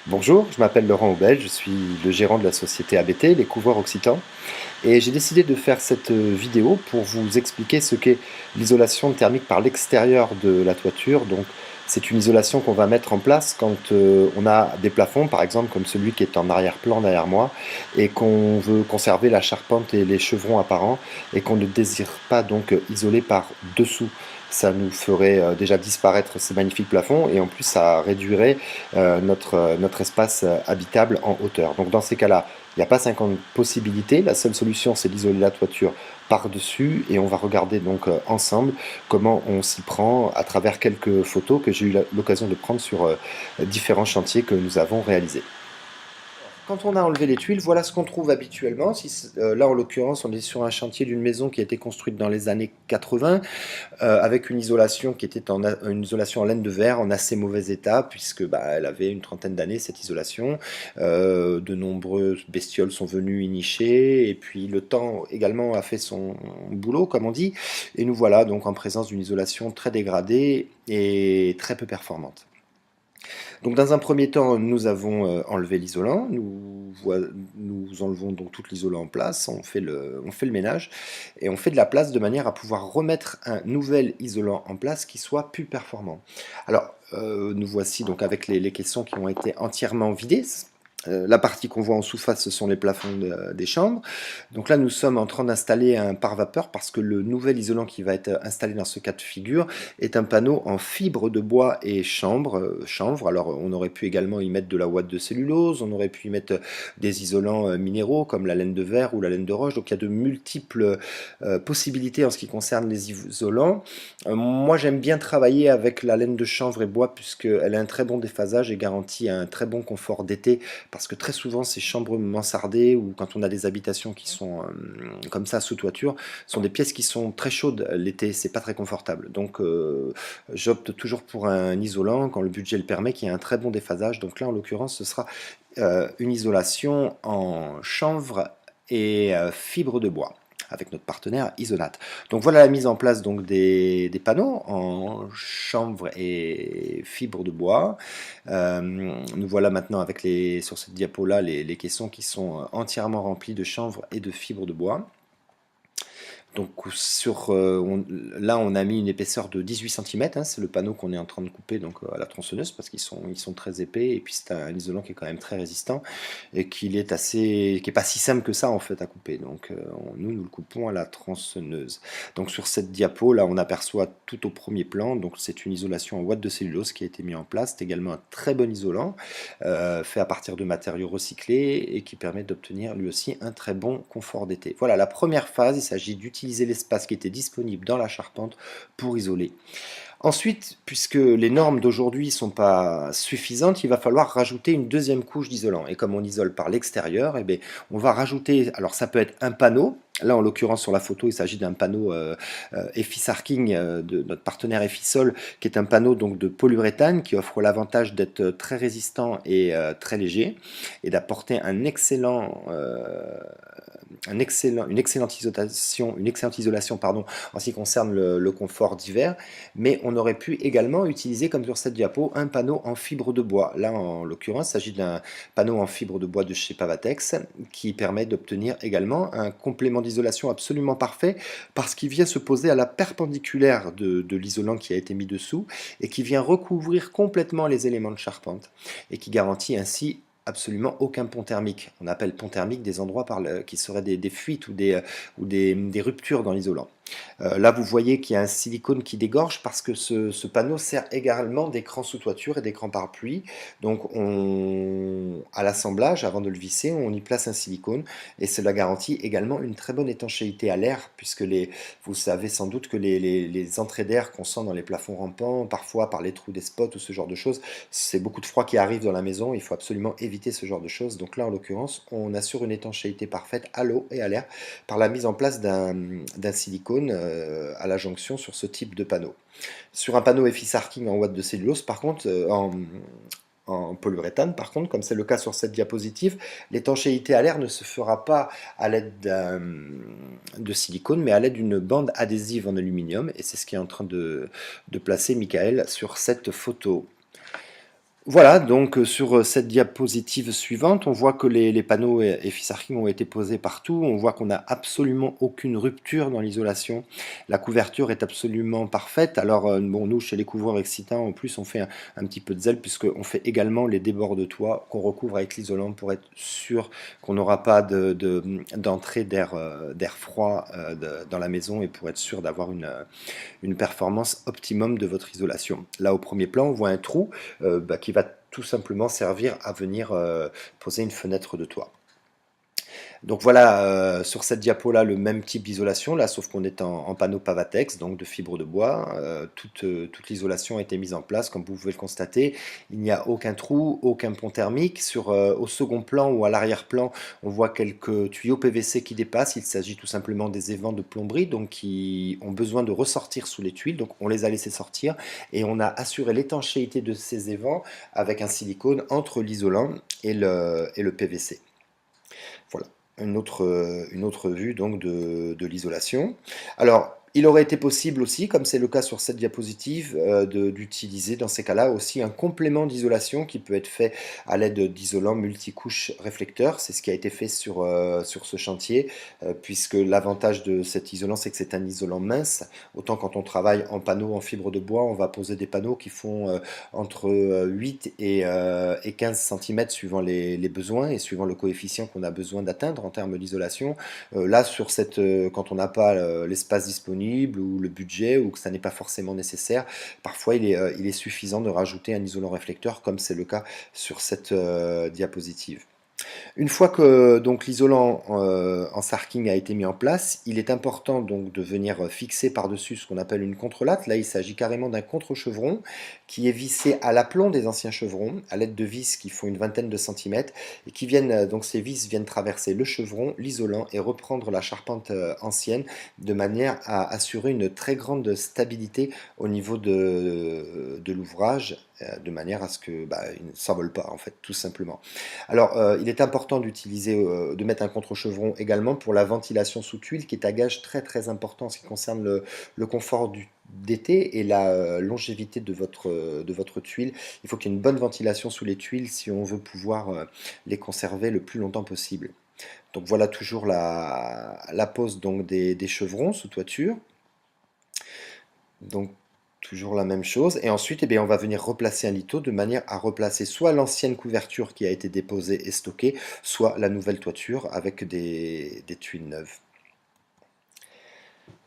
Bonjour, je m'appelle Laurent Aubel, je suis le gérant de la société ABT, les couvreurs occitans, et j'ai décidé de faire cette vidéo pour vous expliquer ce qu'est l'isolation thermique par l'extérieur de la toiture. Donc, c'est une isolation qu'on va mettre en place quand on a des plafonds, par exemple comme celui qui est en arrière-plan derrière moi, et qu'on veut conserver la charpente et les chevrons apparents, et qu'on ne désire pas donc isoler par dessous. Ça nous ferait déjà disparaître ces magnifiques plafonds, et en plus ça réduirait notre espace habitable en hauteur. Donc dans ces cas-là, il n'y a pas 50 possibilités. La seule solution, c'est d'isoler la toiture par-dessus, et on va regarder donc ensemble comment on s'y prend à travers quelques photos que j'ai eu l'occasion de prendre sur différents chantiers que nous avons réalisés. Quand on a enlevé les tuiles, voilà ce qu'on trouve habituellement. Là, en l'occurrence, on est sur un chantier d'une maison qui a été construite dans les années 80, avec une isolation qui était une isolation en laine de verre en assez mauvais état, puisque elle avait une trentaine d'années, cette isolation. De nombreuses bestioles sont venues y nicher, et puis le temps également a fait son boulot, comme on dit, et nous voilà donc en présence d'une isolation très dégradée et très peu performante. Donc dans un premier temps, nous avons enlevé l'isolant, nous enlevons donc tout l'isolant en place, on fait le ménage, et on fait de la place de manière à pouvoir remettre un nouvel isolant en place qui soit plus performant. Alors, nous voici donc avec les caissons qui ont été entièrement vidés. La partie qu'on voit en sous-face, ce sont les plafonds des chambres. Donc là, nous sommes en train d'installer un pare-vapeur, parce que le nouvel isolant qui va être installé dans ce cas de figure est un panneau en fibre de bois et chanvre. Alors, on aurait pu également y mettre de la ouate de cellulose, on aurait pu y mettre des isolants minéraux comme la laine de verre ou la laine de roche. Donc il y a de multiples possibilités en ce qui concerne les isolants. Moi, j'aime bien travailler avec la laine de chanvre et bois, puisqu'elle a un très bon déphasage et garantit un très bon confort d'été, parce que très souvent ces chambres mansardées, ou quand on a des habitations qui sont comme ça sous toiture, sont des pièces qui sont très chaudes l'été, c'est pas très confortable. Donc j'opte toujours pour un isolant quand le budget le permet, qui a un très bon déphasage. Donc là, en l'occurrence, ce sera une isolation en chanvre et fibre de bois, avec notre partenaire Isonat. Donc voilà la mise en place donc des panneaux en chanvre et fibre de bois. Nous voilà maintenant avec sur cette diapo là les caissons qui sont entièrement remplis de chanvre et de fibre de bois. Donc là, on a mis une épaisseur de 18 cm, hein, c'est le panneau qu'on est en train de couper donc, à la tronçonneuse, parce ils sont très épais, et puis c'est un isolant qui est quand même très résistant, et qui est pas si simple que ça en fait à couper. Donc nous le coupons à la tronçonneuse. Donc sur cette diapo, là, on aperçoit tout au premier plan, donc c'est une isolation en ouate de cellulose qui a été mise en place. C'est également un très bon isolant, fait à partir de matériaux recyclés, et qui permet d'obtenir lui aussi un très bon confort d'été. Voilà, la première phase, il s'agit d'utiliser l'espace qui était disponible dans la charpente pour isoler. Ensuite, puisque les normes d'aujourd'hui ne sont pas suffisantes, il va falloir rajouter une deuxième couche d'isolant. Et comme on isole par l'extérieur, eh bien, on va rajouter, alors ça peut être un panneau. Là, en l'occurrence, sur la photo, il s'agit d'un panneau Effisarking de notre partenaire Effisol, qui est un panneau donc de polyuréthane qui offre l'avantage d'être très résistant et très léger, et d'apporter une excellente isolation pardon, en ce qui concerne le confort d'hiver. Mais on aurait pu également utiliser, comme sur cette diapo, un panneau en fibre de bois. Là, en l'occurrence, il s'agit d'un panneau en fibre de bois de chez Pavatex, qui permet d'obtenir également un complément d'isolation absolument parfait, parce qu'il vient se poser à la perpendiculaire de l'isolant qui a été mis dessous, et qui vient recouvrir complètement les éléments de charpente, et qui garantit ainsi absolument aucun pont thermique. On appelle pont thermique des endroits qui seraient des fuites ou des ruptures dans l'isolant. Là, vous voyez qu'il y a un silicone qui dégorge, parce que ce panneau sert également d'écran sous toiture et d'écran parapluie. Donc, à l'assemblage, avant de le visser, on y place un silicone, et cela garantit également une très bonne étanchéité à l'air, puisque vous savez sans doute que les entrées d'air qu'on sent dans les plafonds rampants, parfois par les trous des spots ou ce genre de choses, c'est beaucoup de froid qui arrive dans la maison. Il faut absolument éviter ce genre de choses. Donc là, en l'occurrence, on assure une étanchéité parfaite à l'eau et à l'air par la mise en place d'un silicone à la jonction sur ce type de panneau. Sur un panneau Effisarking en ouate de cellulose, par contre, en polyuréthane, par contre, comme c'est le cas sur cette diapositive, l'étanchéité à l'air ne se fera pas à l'aide de silicone, mais à l'aide d'une bande adhésive en aluminium, et c'est ce qu'est en train de placer Michael sur cette photo. Voilà, donc sur cette diapositive suivante, on voit que les panneaux EFI Arking ont été posés partout. On voit qu'on n'a absolument aucune rupture dans l'isolation. La couverture est absolument parfaite. Alors, bon, nous, chez les couvreurs excitants, en plus, on fait un petit peu de zèle puisqu'on fait également les débords de toit qu'on recouvre avec l'isolant pour être sûr qu'on n'aura pas d'entrée d'air froid dans la maison et pour être sûr d'avoir une performance optimum de votre isolation. Là, au premier plan, on voit un trou qui va tout simplement servir à venir poser une fenêtre de toit. Donc voilà, sur cette diapo-là, le même type d'isolation, là, sauf qu'on est en panneau Pavatex, donc de fibre de bois. Toute l'isolation a été mise en place, comme vous pouvez le constater. Il n'y a aucun trou, aucun pont thermique. Au second plan ou à l'arrière-plan, on voit quelques tuyaux PVC qui dépassent. Il s'agit tout simplement des évents de plomberie, donc qui ont besoin de ressortir sous les tuiles. Donc on les a laissés sortir et on a assuré l'étanchéité de ces évents avec un silicone entre l'isolant et le PVC. Voilà, une autre vue donc de l'isolation. Alors, il aurait été possible aussi, comme c'est le cas sur cette diapositive, d'utiliser dans ces cas-là aussi un complément d'isolation qui peut être fait à l'aide d'isolants multicouches réflecteurs. C'est ce qui a été fait sur ce chantier, puisque l'avantage de cet isolant, c'est que c'est un isolant mince. Autant quand on travaille en panneaux en fibre de bois, on va poser des panneaux qui font entre 8 et 15 cm suivant les besoins et suivant le coefficient qu'on a besoin d'atteindre en termes d'isolation. Là, quand on n'a pas l'espace disponible ou le budget ou que ça n'est pas forcément nécessaire, parfois il est suffisant de rajouter un isolant réflecteur comme c'est le cas sur cette diapositive. Une fois que donc l'isolant en sarking a été mis en place, il est important donc de venir fixer par-dessus ce qu'on appelle une contrelatte. Là, il s'agit carrément d'un contre-chevron qui est vissé à l'aplomb des anciens chevrons, à l'aide de vis qui font une vingtaine de centimètres et qui viennent donc ces vis viennent traverser le chevron, l'isolant et reprendre la charpente ancienne de manière à assurer une très grande stabilité au niveau de l'ouvrage, de manière à ce que il ne s'envole pas en fait, tout simplement. Alors, il est important de mettre un contre-chevron également pour la ventilation sous tuile, qui est un gage très très important en ce qui concerne le confort d'été et la longévité de votre tuile. Il faut qu'il y ait une bonne ventilation sous les tuiles si on veut pouvoir les conserver le plus longtemps possible. Donc voilà toujours la pose donc, des chevrons sous toiture. Donc toujours la même chose. Et ensuite, on va venir replacer un lito de manière à replacer soit l'ancienne couverture qui a été déposée et stockée, soit la nouvelle toiture avec des tuiles neuves.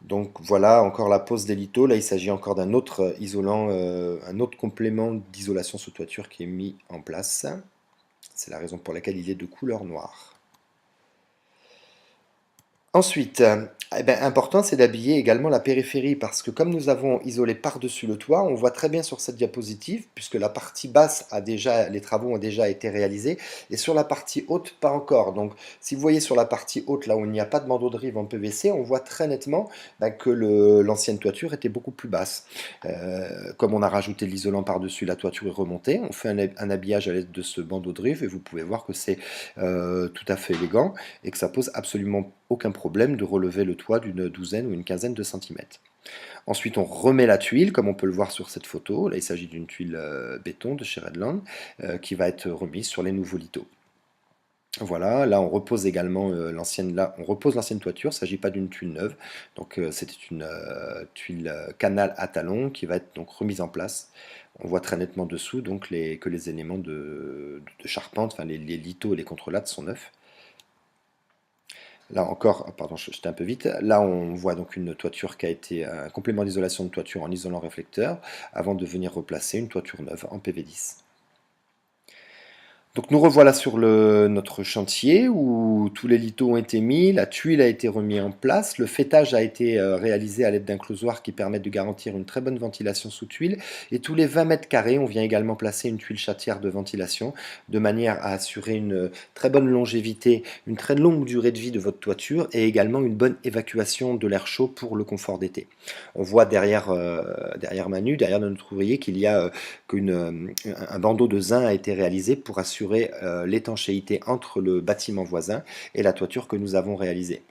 Donc voilà encore la pose des litos. Là, il s'agit encore d'un autre isolant, un autre complément d'isolation sous toiture qui est mis en place. C'est la raison pour laquelle il est de couleur noire. Ensuite, important, c'est d'habiller également la périphérie parce que comme nous avons isolé par-dessus le toit, on voit très bien sur cette diapositive, puisque la partie basse les travaux ont déjà été réalisés, et sur la partie haute, pas encore. Donc, si vous voyez sur la partie haute, là où il n'y a pas de bandeau de rive en PVC, on voit très nettement que l'ancienne toiture était beaucoup plus basse. Comme on a rajouté de l'isolant par-dessus, la toiture est remontée. On fait un habillage à l'aide de ce bandeau de rive, et vous pouvez voir que c'est tout à fait élégant, et que ça pose absolument aucun problème de relever le toit d'une douzaine ou une quinzaine de centimètres. Ensuite, on remet la tuile, comme on peut le voir sur cette photo. Là, il s'agit d'une tuile béton de chez Redland qui va être remise sur les nouveaux litos. Voilà, là on repose également l'ancienne toiture, il ne s'agit pas d'une tuile neuve, donc c'était une tuile canal à talons qui va être donc remise en place. On voit très nettement dessous donc que les éléments de charpente, enfin les litos et les contrelates sont neufs. Là encore, pardon, j'étais un peu vite. Là, on voit donc une toiture qui a été un complément d'isolation de toiture en isolant réflecteur avant de venir replacer une toiture neuve en PV10. Donc nous revoilà sur notre chantier où tous les litos ont été mis, la tuile a été remise en place, le fêtage a été réalisé à l'aide d'un closoir qui permet de garantir une très bonne ventilation sous tuile et tous les 20 mètres carrés on vient également placer une tuile chatière de ventilation de manière à assurer une très bonne longévité, une très longue durée de vie de votre toiture et également une bonne évacuation de l'air chaud pour le confort d'été. On voit derrière Manu, derrière notre ouvrier qu'il y a un bandeau de zinc a été réalisé pour assurer l'étanchéité entre le bâtiment voisin et la toiture que nous avons réalisée.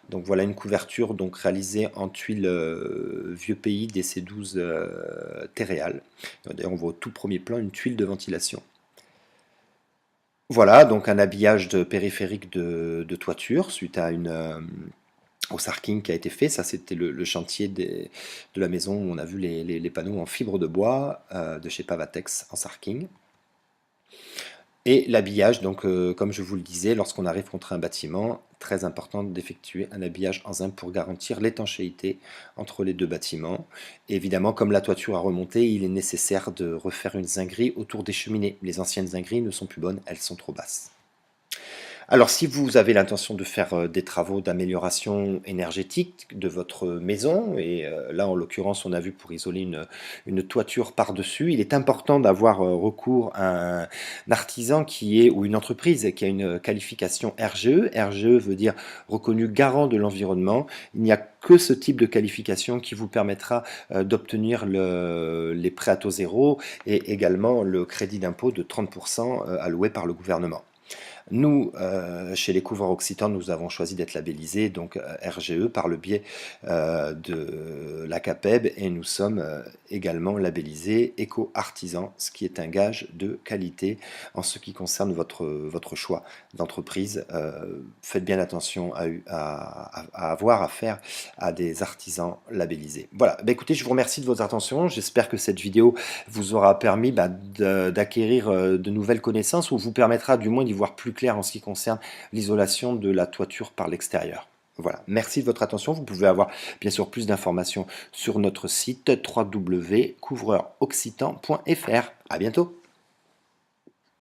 Donc voilà une couverture donc réalisée en tuiles Vieux Pays DC12 Terreal. D'ailleurs on voit au tout premier plan une tuile de ventilation. Voilà donc un habillage de périphérique de toiture suite à au sarking qui a été fait. Ça c'était le chantier de la maison où on a vu les panneaux en fibre de bois de chez Pavatex en sarking. Et l'habillage, donc comme je vous le disais, lorsqu'on arrive contre un bâtiment, très important d'effectuer un habillage en zinc pour garantir l'étanchéité entre les deux bâtiments. Et évidemment, comme la toiture a remonté, il est nécessaire de refaire une zinguerie autour des cheminées. Les anciennes zingueries ne sont plus bonnes, elles sont trop basses. Alors, si vous avez l'intention de faire des travaux d'amélioration énergétique de votre maison, et là, en l'occurrence, on a vu pour isoler une toiture par-dessus, il est important d'avoir recours à un artisan ou une entreprise qui a une qualification RGE. RGE veut dire reconnu garant de l'environnement. Il n'y a que ce type de qualification qui vous permettra d'obtenir les prêts à taux zéro et également le crédit d'impôt de 30% alloué par le gouvernement. Nous, chez les couvreurs occitans, nous avons choisi d'être labellisés donc RGE par le biais de l'ACAPEB et nous sommes également labellisés éco-artisan, ce qui est un gage de qualité en ce qui concerne votre choix d'entreprise. Faites bien attention à avoir affaire à des artisans labellisés. Voilà, bah, écoutez, je vous remercie de votre attention. J'espère que cette vidéo vous aura permis d'acquérir de nouvelles connaissances ou vous permettra du moins d'y voir plus clair en ce qui concerne l'isolation de la toiture par l'extérieur. Voilà, merci de votre attention. Vous pouvez avoir bien sûr plus d'informations sur notre site www.couvreuroccitan.fr. À bientôt.